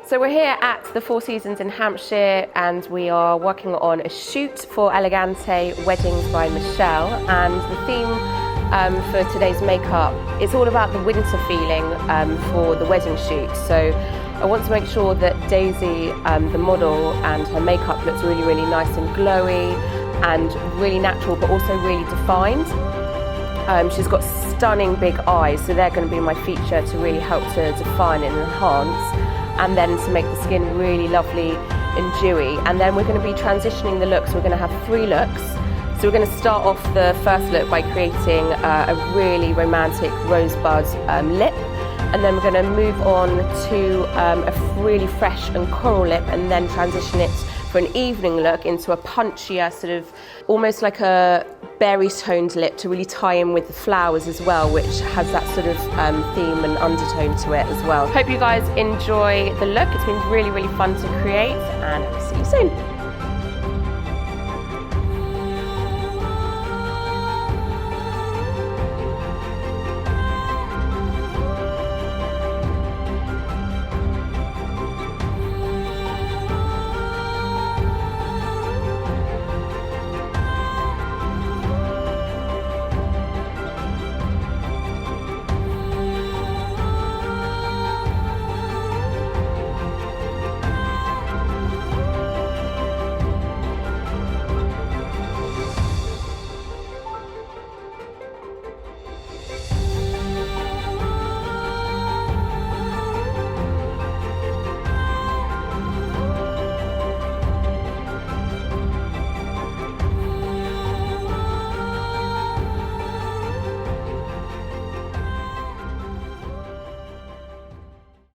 So we're here at the Four Seasons in Hampshire and we are working on a shoot for Elegante Weddings by Michellej, and the theme for today's makeup, it's all about the winter feeling for the wedding shoot. So I want to make sure that Daisy, the model, and her makeup looks really, really nice and glowy and really natural, but also really defined. She's got stunning big eyes, so they're going to be my feature to really help to define and enhance, and then to make the skin really lovely and dewy. And then we're going to be transitioning the looks. We're going to have 3 looks. So we're going to start off the first look by creating a really romantic rosebud lip, and then we're going to move on to a really fresh and coral lip, and then transition it for an evening look into a punchier, sort of almost like a berry toned lip to really tie in with the flowers as well, which has that sort of theme and undertone to it as well. Hope you guys enjoy the look. It's been really, really fun to create, and I'll see you soon.